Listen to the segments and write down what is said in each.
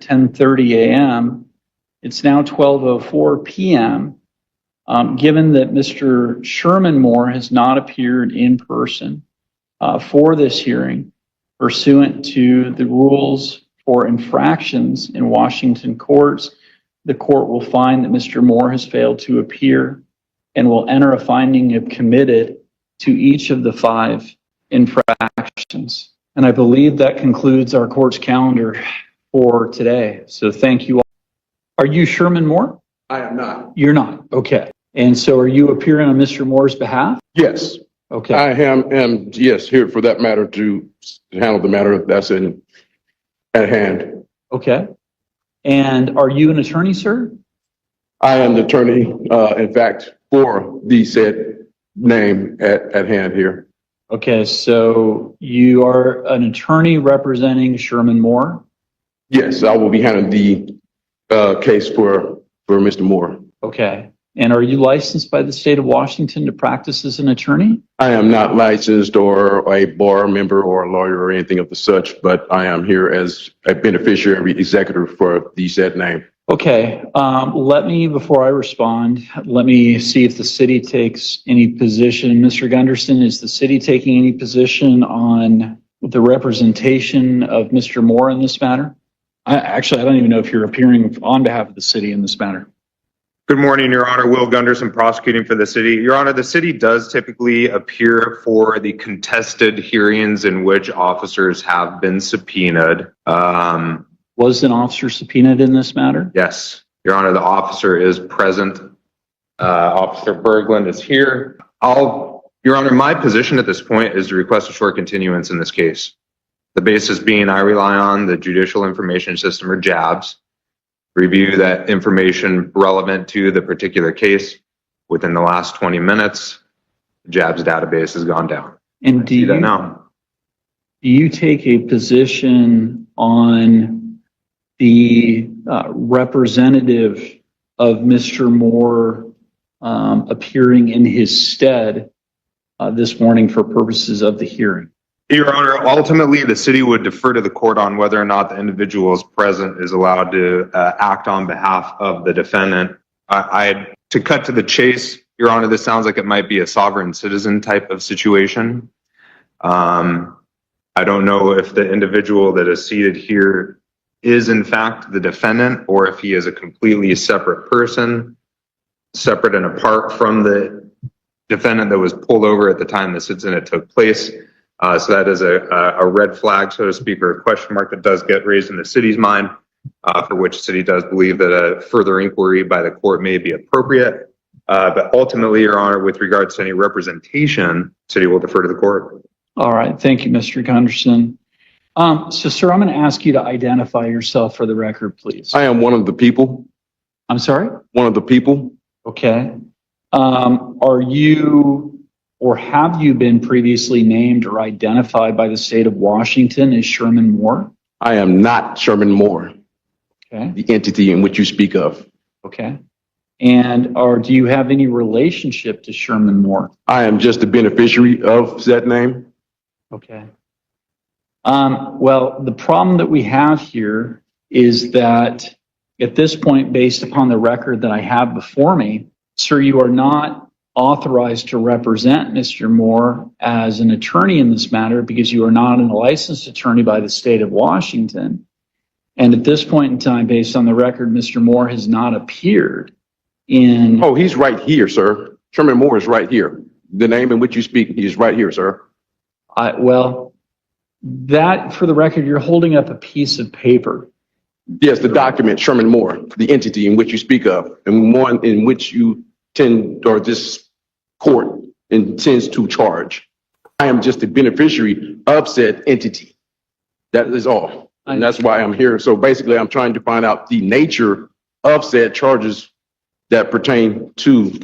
10:30 a.m. It's now 12:04 p.m. Given that Mr. Sherman Moore has not appeared in person for this hearing, pursuant to the rules for infractions in Washington courts, the court will find that Mr. Moore has failed to appear and will enter a finding of committed to each of the 5 infractions. And I believe that concludes our court's calendar for today. So thank you all. Are you Sherman Moore? I am not. You're not. Okay. And so are you appearing on Mr. Moore's behalf? Yes. Okay. I am yes, here for that matter to handle the matter that's at hand. Okay. And are you an attorney, sir? I am the attorney, in fact, for the said name at hand here. Okay, so you are an attorney representing Sherman Moore? Yes, I will be handling the case for Mr. Moore. Okay. And are you licensed by the state of Washington to practice as an attorney? I am not licensed or a bar member or a lawyer or anything of the such, but I am here as a beneficiary executive for the said name. Okay, before I respond, let me see if the city takes any position. Mr. Gunderson, is the city taking any position on the representation of Mr. Moore in this matter? I don't even know if you're appearing on behalf of the city in this matter. Good morning, Your Honor. Will Gunderson, prosecuting for the city. Your Honor, the city does typically appear for the contested hearings in which officers have been subpoenaed. Was an officer subpoenaed in this matter? Yes, Your Honor, the officer is present. Officer Berglund is here. Your Honor, my position at this point is to request a short continuance in this case. The basis being I rely on the Judicial Information System, or JABS, review that information relevant to the particular case within the last 20 minutes. The JABS database has gone down. And do you take a position on the representative of Mr. Moore appearing in his stead this morning for purposes of the hearing? Your Honor, ultimately the city would defer to the court on whether or not the individual is present is allowed to act on behalf of the defendant. To cut to the chase, Your Honor, this sounds like it might be a sovereign citizen type of situation. I don't know if the individual that is seated here is in fact the defendant, or if he is a completely separate person, separate and apart from the defendant that was pulled over at the time this incident took place. So that is a red flag, so to speak, or a question mark that does get raised in the city's mind, for which the city does believe that a further inquiry by the court may be appropriate. But ultimately, Your Honor, with regards to any representation, the city will defer to the court. All right. Thank you, Mr. Gunderson. So, sir, I'm going to ask you to identify yourself for the record, please. I am one of the people. I'm sorry? One of the people. Okay. Are you or have you been previously named or identified by the state of Washington as Sherman Moore? I am not Sherman Moore, okay, the entity in which you speak of. Okay. And do you have any relationship to Sherman Moore? I am just the beneficiary of that name. Okay. Well, the problem that we have here is that at this point, based upon the record that I have before me, sir, you are not authorized to represent Mr. Moore as an attorney in this matter because you are not a licensed attorney by the state of Washington. And at this point in time, based on the record, Mr. Moore has not appeared in... Oh, he's right here, sir. Sherman Moore is right here. The name in which you speak, he's right here, sir. Well, that, for the record, you're holding up a piece of paper. Yes, the document, Sherman Moore, the entity in which you speak of, and one in which you this court intends to charge. I am just a beneficiary of said entity. That is all. And that's why I'm here. So basically, I'm trying to find out the nature of said charges that pertain to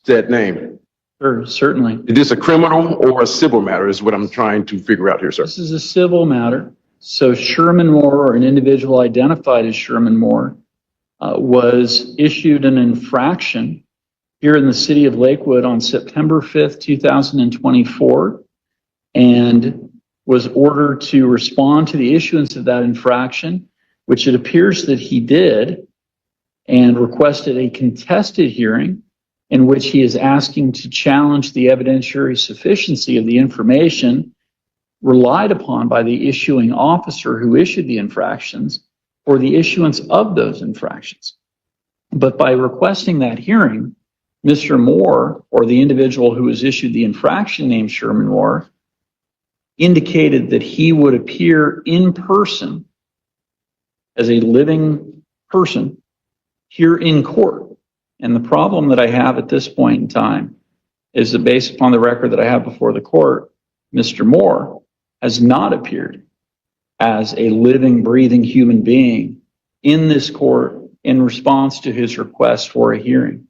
said name. Sure, certainly. Is this a criminal or a civil matter is what I'm trying to figure out here, sir. This is a civil matter. So Sherman Moore, or an individual identified as Sherman Moore, was issued an infraction here in the city of Lakewood on September 5th, 2024, and was ordered to respond to the issuance of that infraction which it appears that he did, and requested a contested hearing in which he is asking to challenge the evidentiary sufficiency of the information relied upon by the issuing officer who issued the infractions or the issuance of those infractions. But by requesting that hearing, Mr. Moore, or the individual who has issued the infraction named Sherman Moore, indicated that he would appear in person as a living person here in court. And the problem that I have at this point in time is that based upon the record that I have before the court, Mr. Moore has not appeared as a living, breathing human being in this court in response to his request for a hearing.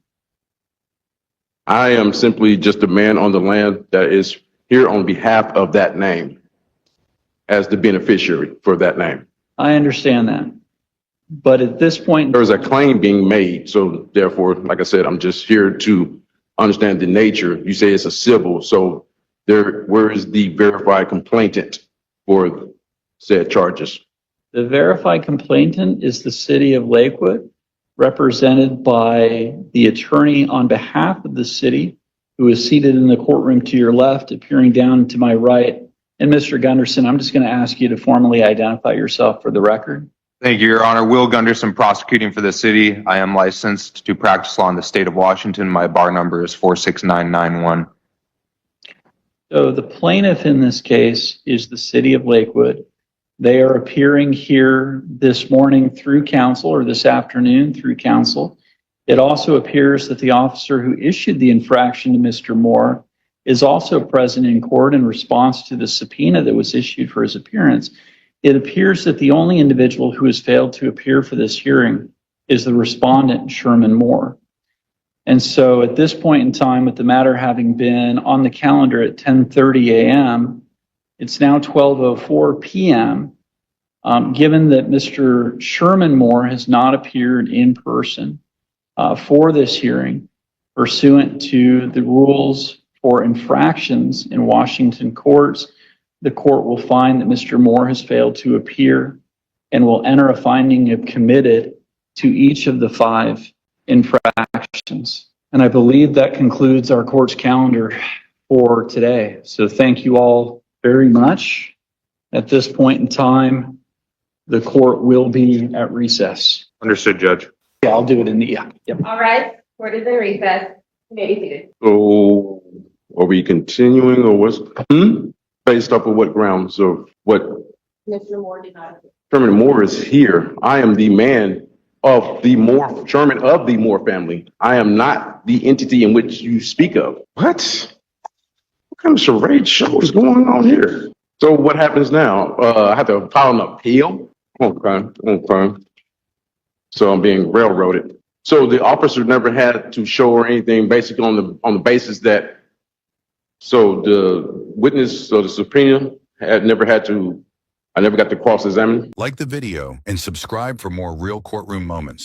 I am simply just a man on the land that is here on behalf of that name as the beneficiary for that name. I understand that. But at this point, There is a claim being made. So therefore, like I said, I'm just here to understand the nature. You say it's a civil. So where is the verified complainant for said charges? the verified complainant is the city of Lakewood, represented by the attorney on behalf of the city, who is seated in the courtroom to your left, appearing down to my right. And Mr. Gunderson, I'm just going to ask you to formally identify yourself for the record. Thank you, Your Honor. Will Gunderson, prosecuting for the city. I am licensed to practice law in the state of Washington. My bar number is 46991. So the plaintiff in this case is the city of Lakewood. They are appearing here this morning through counsel, or this afternoon through counsel. It also appears that the officer who issued the infraction to Mr. Moore is also present in court in response to the subpoena that was issued for his appearance. It appears that the only individual who has failed to appear for this hearing is the respondent, Sherman Moore. And so at this point in time, with the matter having been on the calendar at 10:30 a.m., it's now 12:04 p.m. Given that Mr. Sherman Moore has not appeared in person for this hearing, pursuant to the rules for infractions in Washington courts, the court will find that Mr. Moore has failed to appear and will enter a finding of committed to each of the 5 infractions. And I believe that concludes our court's calendar for today. So thank you all very much. At this point in time, the court will be at recess. Understood, Judge. Yeah, I'll do it in the, Yep. All right, court is in recess. You may be seated. So are we continuing or what's, based off of what grounds of what? Mr. Moore did not appear. Sherman Moore is here. I am the man of the Moore, Sherman of the Moore family. I am not the entity in which you speak of. What? What kind of charade show is going on here? So what happens now? I have to file an appeal? Okay. So I'm being railroaded. So the officer never had to show or anything, basically on the basis that, so the witness or the subpoena I never got to cross-examine. Like the video and subscribe for more real courtroom moments.